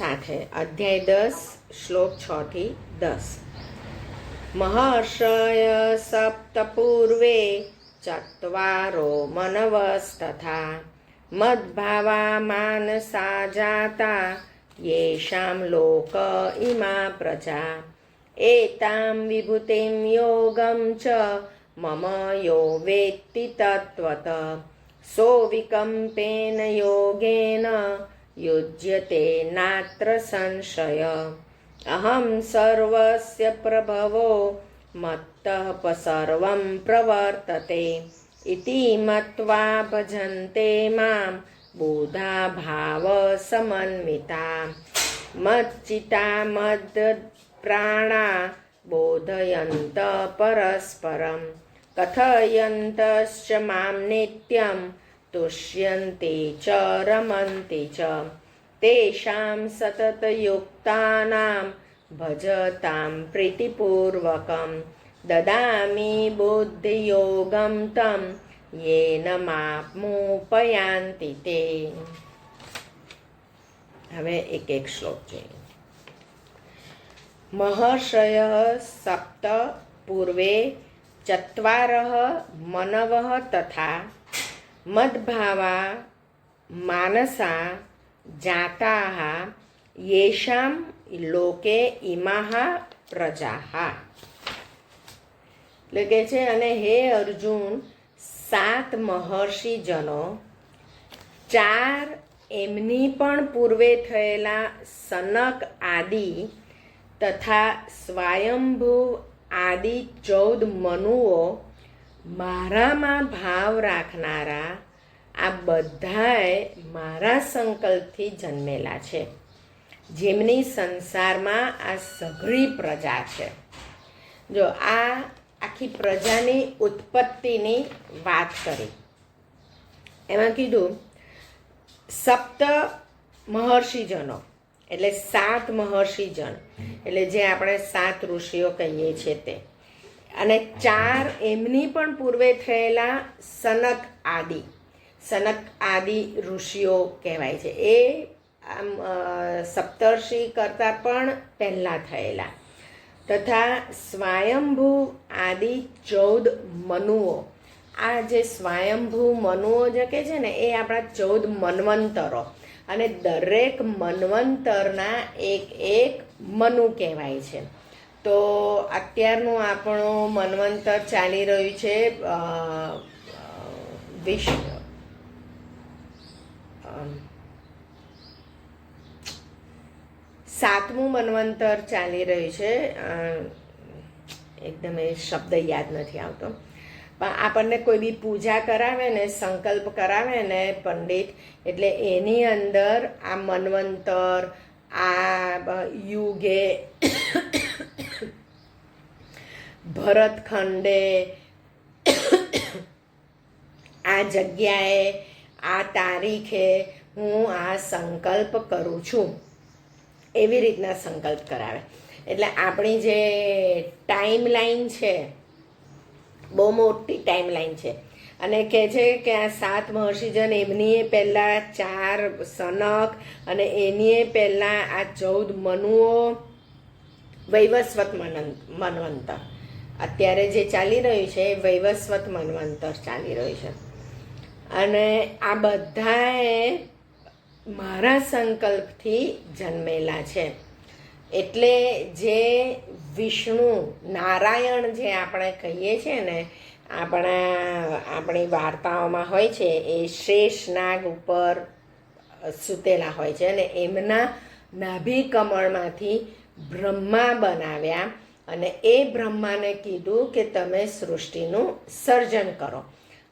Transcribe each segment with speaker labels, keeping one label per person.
Speaker 1: સાથે. અધ્યાય 10 શ્લોક 6 થી 10. મહર્ષય સપ્ત પૂર્વે ચત્વારો મનવસ્તથા મદ્ભાવા માનસા જાતા યેષાં લોક ઇમા પ્રજા એતાં વિભૂતિં યોગં ચ મમ યો વેત્તિ તત્વત સો વિકમ્પેન યોગેન યુજ્યતે નાત્ર સંશય અહં સર્વસ્ય પ્રભવો મત્તઃ સર્વં પ્રવર્તતે ઇતિ મત્વા ભજન્તે માં બુધા ભાવ સમન્વિતા મચ્ચિતા મદ પ્રાણા બોધયંત પરસ્પરમ કથયંતશ્ચ માં નિત્યં તુષ્યન્તિ ચ રમન્તિ ચ તેષાં સતતયુક્તાનાં ભજતાં પ્રીતિપૂર્વકં દદામિ બુદ્ધિયોગં तं યેન માપ્નુપયાન્તિ તે. હવે એક શ્લોક જોઈએ. મહર્ષયઃ સપ્ત પૂર્વે ચત્વારઃ મનવઃ તથા મદ્ભાવા માનસા જાતાઃ યેષાં લોકે ઇમાઃ પ્રજાઃ. એટલે કે છે, અને હે અર્જુન, 7 મહર્ષિજનો, 4 એમની પણ પૂર્વે થયેલા સનક આદિ તથા સ્વયંભૂ આદિ 14 મનુઓ, મારામાં ભાવ રાખનારા, આ બધાએ મારા સંકલ્પથી જન્મેલા છે, જેમની સંસારમાં આ સઘળી પ્રજા છે. જો આ આખી પ્રજાની ઉત્પત્તિની વાત કરી. એમાં કીધું સપ્ત મહર્ષિજનો એટલે 7 મહર્ષિજન, એટલે જે આપણે 7 ઋષિઓ કહીએ છીએ તે, અને 4 એમની પણ પૂર્વે થયેલા સનક આદિ ઋષિઓ કહેવાય છે. એ આમ સપ્તર્ષિ કરતાં પણ પહેલાં થયેલા, તથા સ્વયંભૂ આદિ 14 મનુઓ. આ જે સ્વયંભૂ મનુઓ જે કહે છે ને, એ આપણા 14 મન્વંતરો, અને દરેક મન્વંતરના એક મનુ કહેવાય છે. તો અત્યારનું આપણું મન્વંતર ચાલી રહ્યું છે સાતમું મન્વંતર ચાલી રહ્યું છે. એકદમ એ શબ્દ યાદ નથી આવતો, પણ આપણને કોઈ બી પૂજા કરાવે ને, સંકલ્પ કરાવે ને પંડિત, એટલે એની અંદર આ મન્વંતર, આ યુગે, ભરતખંડે, આ જગ્યાએ, આ તારીખે હું આ સંકલ્પ કરું છું, એવી રીતના સંકલ્પ કરાવે. એટલે આપણી જે ટાઈમ લાઈન છે, બહુ મોટી ટાઈમ લાઈન છે. અને કહે છે કે આ 7 મહર્ષિજન, એમની પહેલાં 4 સનક, અને એની પહેલાં આ 14 મનુઓ, વૈવસ્વત મન્વંતર. અત્યારે જે ચાલી રહ્યું છે એ વૈવસ્વત મન્વંતર ચાલી રહ્યું છે. અને આ બધાએ મારા સંકલ્પથી જન્મેલા છે. એટલે જે વિષ્ણુ નારાયણ જે આપણે કહીએ છીએ ને, આપણી વાર્તાઓમાં હોય છે, એ શેષ નાગ ઉપર સૂતેલા હોય છે, અને એમના નાભી કમળમાંથી બ્રહ્મા બનાવ્યા, અને એ બ્રહ્માને કીધું કે તમે સૃષ્ટિનું સર્જન કરો.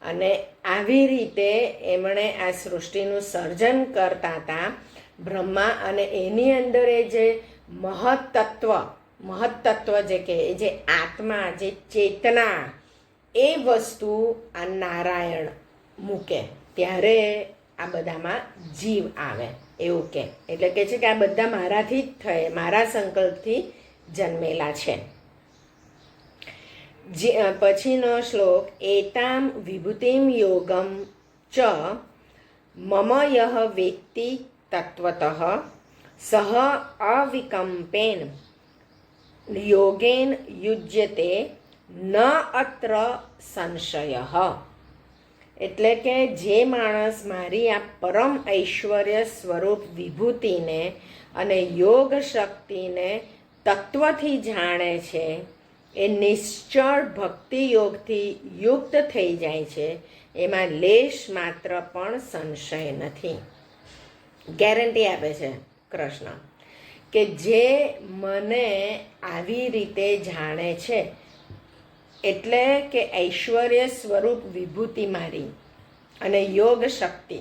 Speaker 1: અને આવી રીતે એમણે આ સૃષ્ટિનું સર્જન કરતા હતા બ્રહ્મા. અને એની અંદર એ જે મહત્તત્વ જે કે જે આત્મા, જે ચેતના, એ વસ્તુ આ નારાયણ મૂકે, ત્યારે આ બધામાં જીવ આવે, એવું કે. એટલે કે છે કે આ બધા મારાથી જ મારા સંકલ્પથી જન્મેલા છે. પછીનો શ્લોક, એતામ વિભૂતિમ યોગમ ચ મમ યહ વેત્તિ તત્વતઃ સહ અવિકંપેન યોગેન યુજ્યતે ન અત્ર સંશયઃ. એટલે કે જે માણસ મારી આ પરમ ઐશ્વર્ય સ્વરૂપ વિભૂતિને અને યોગ શક્તિને તત્વથી જાણે છે, એ નિશ્ચળ ભક્તિ યોગથી યુક્ત થઈ જાય છે, એમાં લેશ માત્ર પણ સંશય નથી. ગેરંટી આપે છે કૃષ્ણ કે જે મને આવી રીતે જાણે છે, એટલે કે ઐશ્વર્ય સ્વરૂપ વિભૂતિ મારી અને યોગ શક્તિ,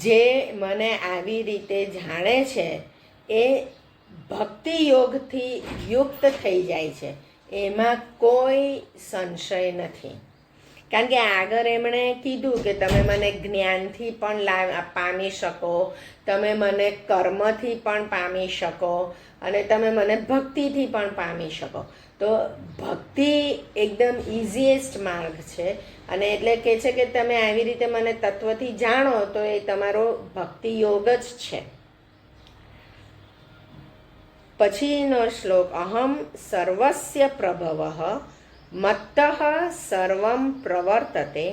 Speaker 1: જે મને આવી રીતે જાણે છે એ ભક્તિ યોગથી યુક્ત થઈ જાય છે, એમાં કોઈ સંશય નથી. કારણ કે આગળ એમણે કીધું કે તમે મને જ્ઞાનથી પણ પામી શકો, તમે મને કર્મથી પણ પામી શકો અને તમે મને ભક્તિથી પણ પામી શકો. તો ભક્તિ એકદમ ઇઝીએસ્ટ માર્ગ છે, અને એટલે કહે છે કે તમે આવી રીતે મને તત્વથી જાણો તો એ તમારો ભક્તિ યોગ જ છે. પછીનો શ્લોક, અહમ સર્વસ્ય પ્રભવઃ મત્તઃ સર્વં પ્રવર્તતે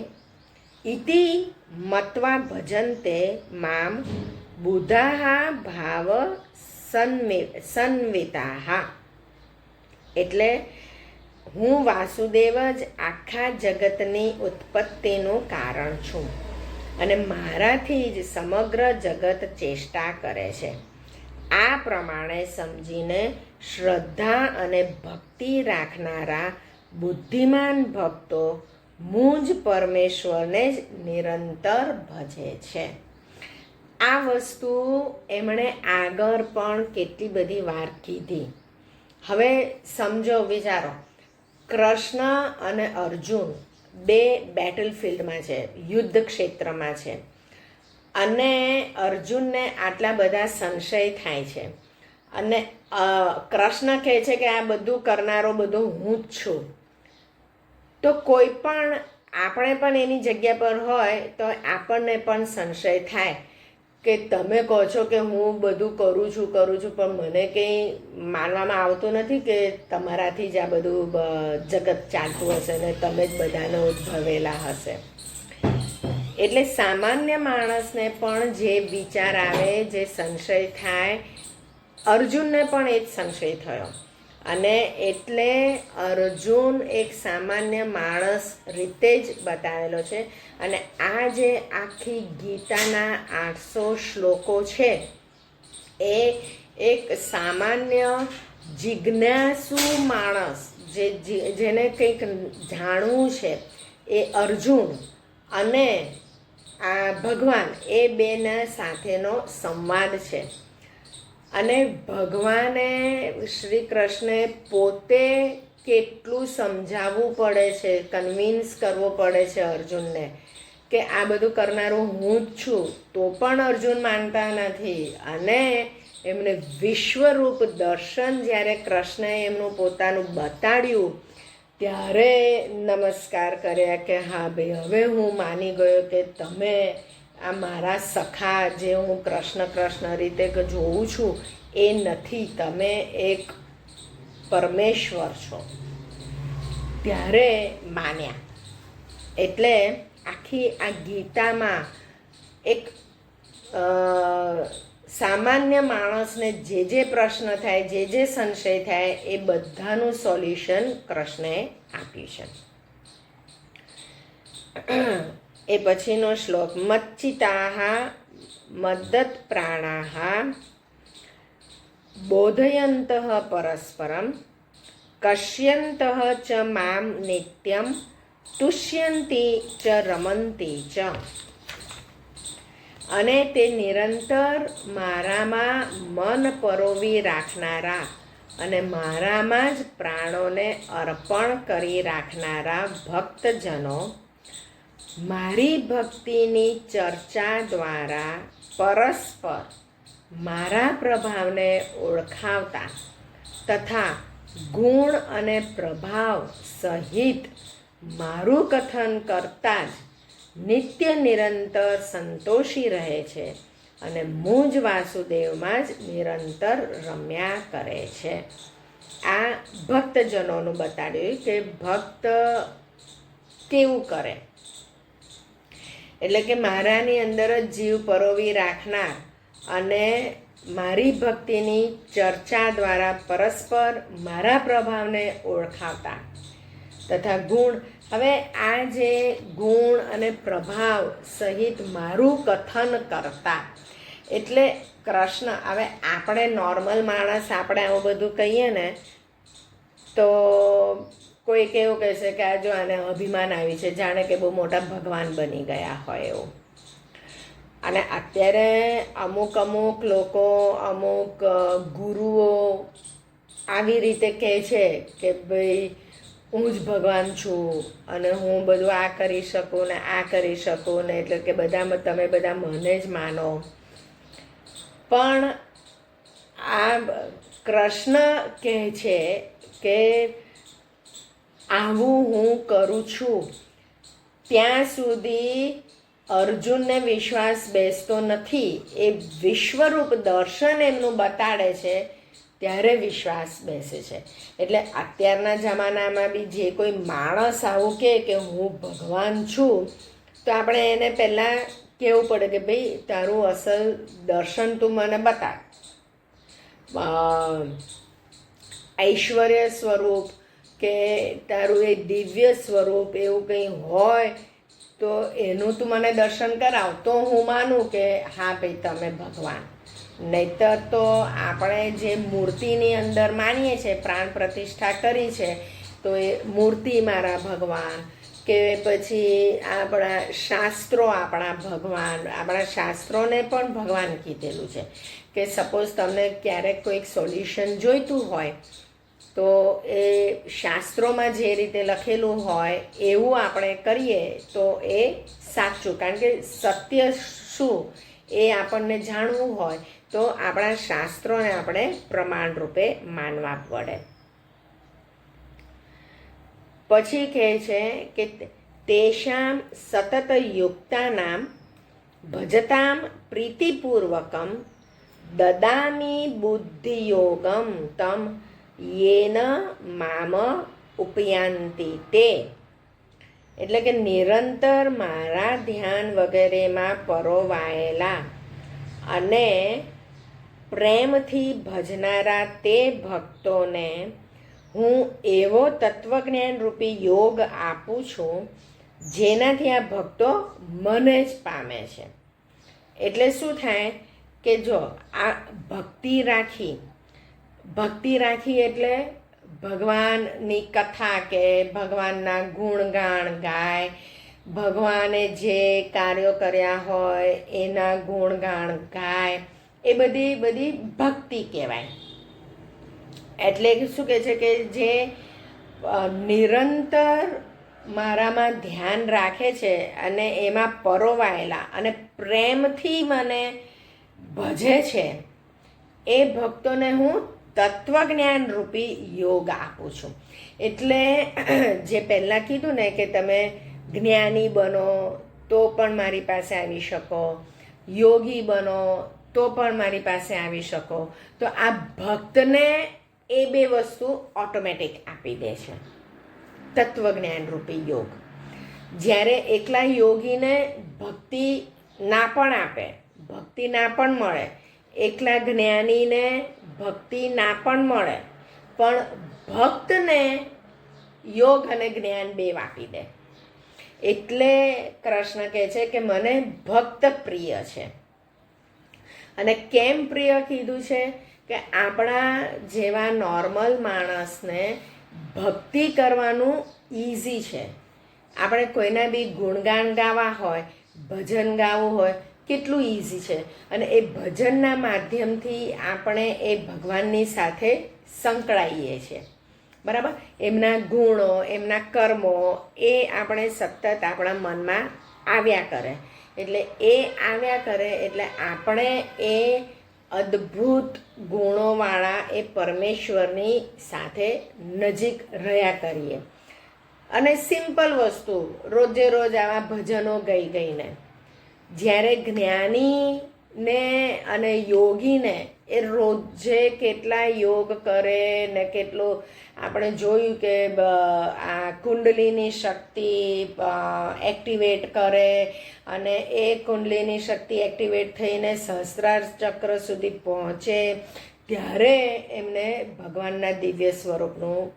Speaker 1: ઇતિ મત્વા ભજન્તે મામ બુધાઃ ભાવ સંવિતાઃ. એટલે હું વાસુદેવ જ આખા જગતની ઉત્પત્તિનું કારણ છું અને મારાથી જ સમગ્ર જગત ચેષ્ટા કરે છે. આ પ્રમાણે સમજીને શ્રદ્ધા અને ભક્તિ રાખનારા બુદ્ધિમાન ભક્તો મુજ પરમેશ્વરને જ નિરંતર ભજે છે. આ વસ્તુ એમણે આગળ પણ કેટલી બધી વાર કીધી. હવે સમજો, વિચારો, કૃષ્ણ અને અર્જુન બે બેટલફિલ્ડમાં છે, યુદ્ધ ક્ષેત્રમાં છે, અને અર્જુનને આટલા બધા સંશય થાય છે, અને કૃષ્ણ કહે છે કે આ બધું કરનારો બધો હું જ છું. તો કોઈ પણ આપણે પણ એની જગ્યા પર હોય તો આપણને પણ સંશય થાય કે તમે કહો છો કે હું બધું કરું છું પણ મને કંઈ માનવામાં આવતું નથી કે તમારાથી જ આ બધું જગત ચાલતું હશે ને તમે જ બધાને ઉદ્ભવેલા હશે. એટલે સામાન્ય માણસને પણ જે વિચાર આવે, જે સંશય થાય, અર્જુનને પણ એ જ સંશય થયો. અને એટલે અર્જુન એક સામાન્ય માણસ રીતે જ બતાવેલો છે. અને આ જે આખી ગીતાના 800 શ્લોકો છે, એ એક સામાન્ય જિજ્ઞાસુ માણસ જેને કંઈક જાણવું છે, એ અર્જુન અને આ ભગવાન, એ બેના સાથેનો સંવાદ છે. અને ભગવાને, શ્રી કૃષ્ણે પોતે કેટલું સમજાવવું પડે છે, કન્વિન્સ કરવો પડે છે અર્જુનને કે આ બધું કરનારું હું જ છું, તો પણ અર્જુન માનતા નથી. અને એમને વિશ્વરૂપ દર્શન જ્યારે કૃષ્ણએ એમનું પોતાનું બતાડ્યું, ત્યારે નમસ્કાર કર્યા કે હા ભાઈ, હવે હું માની ગયો કે તમે આ મારા સખા, જે હું કૃષ્ણ રીતે જોઉં છું, એ નથી, તમે એક પરમેશ્વર છો. ત્યારે માન્યા. એટલે આખી આ ગીતામાં એક સામાન્ય માણસને જે પ્રશ્ન થાય, જે સંશય થાય, એ બધાનું સોલ્યુશન કૃષ્ણએ આપ્યું છે. એ પછીનો શ્લોક, મચ્ચિતાઃ મદ્દત પ્રાણાઃ બોધયંતઃ પરસ્પરમ કશ્યંતઃ ચ મામ નિત્યમ તુષ્યંતી ચ રમંતી ચ. અને તે નિરંતર મારામાં મન પરોવી રાખનારા અને મારામાં જ પ્રાણોને અર્પણ કરી રાખનારા ભક્તજનો મારી ભક્તિની ચર્ચા દ્વારા પરસ્પર મારા પ્રભાવને ઓળખાવતા તથા ગુણ અને પ્રભાવ સહિત મારું કથન કરતા જ નિત્ય નિરંતર સંતોષી રહે છે. અને મુજ વાસુદેવમાં જ નિરંતર રમ્યા કરે છે. આ ભક્તજનોનું બતાડ્યું કે ભક્ત કેવું કરે, એટલે કે મારાની અંદર જ જીવ પરોવી રાખનાર અને મારી ભક્તિની ચર્ચા દ્વારા પરસ્પર મારા પ્રભાવને ઓળખાવતા તથા ગુણ. હવે આ જે ગુણ અને પ્રભાવ સહિત મારું કથન કરતા, એટલે કૃષ્ણ. હવે આપણે નોર્મલ માણસ આપણે આવું બધું કહીએ ને તો કોઈક એવું કહેશે કે આ જો આને અભિમાન આવી છે, જાણે કે બહુ મોટા ભગવાન બની ગયા હોય એવું. અને અત્યારે અમુક લોકો, અમુક ગુરુઓ આવી રીતે કહે છે કે ભાઈ હું જ ભગવાન છું અને હું બધું આ કરી શકું ને આ કરી શકું ને, એટલે કે બધા તમે બધા મને જ માનો. પણ આ કૃષ્ણ કહે છે કે આવું હું કરું છું ત્યાં સુધી અર્જુનને વિશ્વાસ બેસતો નથી. એ વિશ્વરૂપ દર્શન એમનું બતાડે છે ત્યારે વિશ્વાસ બેસે છે. એટલે અત્યારના જમાનામાં બી જે કોઈ માણસ આવું કહે કે હું ભગવાન છું, તો આપણે એને પહેલાં કહેવું પડે કે ભાઈ તારું અસલ દર્શન તું મને બતાડ. ઐશ્વર્ય સ્વરૂપ કે તારું એ દિવ્ય સ્વરૂપ એવું કંઈ હોય તો એનું તું મને દર્શન કરાવ, તો હું માનું કે હા ભાઈ તમે ભગવાન. નહીંતર તો આપણે જે મૂર્તિની અંદર માનીએ છીએ, પ્રાણ પ્રતિષ્ઠા કરી છે, તો એ મૂર્તિ મારા ભગવાન, કે પછી આપણા શાસ્ત્રો આપણા ભગવાન. આપણા શાસ્ત્રોને પણ ભગવાન કીધેલું છે કે સપોઝ તમને ક્યારેક કોઈક સોલ્યુશન જોઈતું હોય તો એ શાસ્ત્રોમાં જે રીતે લખેલું હોય એવું આપણે કરીએ તો એ સાચું. કારણ કે સત્ય શું એ આપણને જાણવું હોય તો આપણા શાસ્ત્રોને આપણે પ્રમાણરૂપે માનવા પડે. પછી કહે છે કે તેષામ સતત યુક્તાનામ ભજતામ પ્રીતિપૂર્વકમ દદામી બુદ્ધિયોગમ તમ યેન મામ ઉપયાંતિ તે. એટલે કે નિરંતર મારા ધ્યાન વગેરેમાં પરોવાયેલા અને પ્રેમથી ભજનારા તે ભક્તોને હું એવો તત્વજ્ઞાન રૂપી યોગ આપું છું જેનાથી આ ભક્તો મને જ પામે છે. એટલે શું થાય કે જો આ ભક્તિ રાખી એટલે ભગવાનની કથા કે ભગવાનના ગુણગાન ગાય, ભગવાને જે કાર્યો કર્યા હોય એના ગુણગાન ગાય, એ બધી ભક્તિ કહેવાય. એટલે શું કહે છે કે જે નિરંતર મારામાં ધ્યાન રાખે છે અને એમાં પરોવાયેલા અને પ્રેમથી મને ભજે છે એ ભક્તોને હું તત્વજ્ઞાન રૂપી યોગ આપું છું. એટલે જે પહેલાં કીધું ને કે તમે જ્ઞાની બનો તો પણ મારી પાસે આવી શકો, યોગી બનો તો પણ મારી પાસે આવી શકો, તો આ ભક્તને એ બે વસ્તુ ઓટોમેટિક આપી દે છે તત્વજ્ઞાન રૂપી યોગ. જ્યારે એકલા યોગીને ભક્તિ ના પણ આપે, ભક્તિ ના પણ મળે, એકલા જ્ઞાનીને ભક્તિ ના પણ મળે, પણ ભક્તને યોગ અને જ્ઞાન બે આપી દે. એટલે કૃષ્ણ કહે છે કે મને ભક્ત પ્રિય છે. અને કેમ પ્રિય કીધું છે કે આપણા જેવા નોર્મલ માણસને ભક્તિ કરવાનું ઇઝી છે. આપણે કોઈના બી ગુણગાન ગાવા હોય, ભજન ગાવું હોય, કેટલું ઇઝી છે. અને એ ભજનના માધ્યમથી આપણે એ ભગવાનની સાથે સંકળાઈએ છીએ, બરાબર. એમના ગુણો, એમના કર્મો એ આપણે સતત આપણા મનમાં આવ્યા કરે. એટલે એ આવ્યા કરે એટલે આપણે એ અદ્ભુત ગુણોવાળા એ પરમેશ્વરની સાથે નજીક રહ્યા કરીએ. અને સિમ્પલ વસ્તુ રોજે રોજ આવા ભજનો ગઈને જ્યારે જ્ઞાની ને અને યોગીને એ રોજે કેટલા યોગ કરે ને કેટલું આપણે જોયું કે આ કુંડલીની શક્તિ એક્ટિવેટ કરે અને એ કુંડલીની શક્તિ એક્ટિવેટ થઈને સહસ્ત્રાર ચક્ર સુધી પહોંચે ત્યારે એમને ભગવાનના દિવ્ય સ્વરૂપનું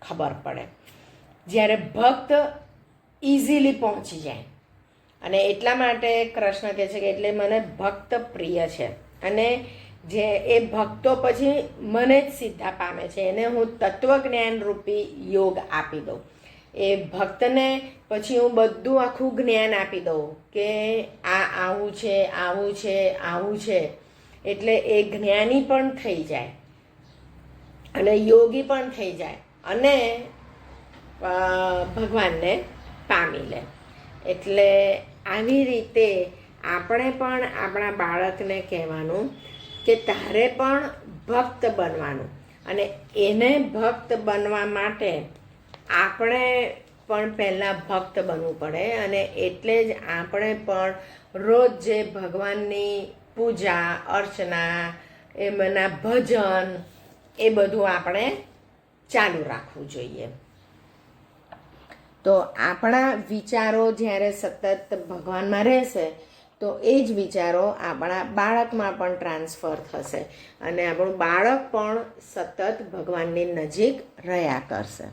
Speaker 1: ખબર પડે. જ્યારે ભક્ત ઇઝીલી પહોંચી જાય અને એટલા માટે કૃષ્ણ કહે છે કે એટલે મને ભક્ત પ્રિય છે અને જે એ ભક્તો પછી મને જ સીધા પામે છે, એને હું તત્વજ્ઞાન રૂપી યોગ આપી દઉં. એ ભક્તને પછી હું બધું આખું જ્ઞાન આપી દઉં કે આ આવું છે, આવું છે, આવું છે. એટલે એ જ્ઞાની પણ થઈ જાય અને યોગી પણ થઈ જાય અને ભગવાનને પામી લે. એટલે આવી રીતે આપણે પણ આપણા બાળકને કહેવાનું કે તારે પણ ભક્ત બનવાનું અને એને ભક્ત બનવા માટે આપણે પણ પહેલાં ભક્ત બનવું પડે અને એટલે જ આપણે પણ રોજ જે ભગવાનની પૂજા અર્ચના એમના ભજન એ બધું આપણે ચાલુ રાખવું જોઈએ. તો આપણા વિચારો જ્યારે સતત ભગવાનમાં રહેશે તો એ જ વિચારો આપણા બાળકમાં પણ ટ્રાન્સફર થશે અને આપણું બાળક પણ સતત ભગવાનની નજીક રહ્યા કરશે.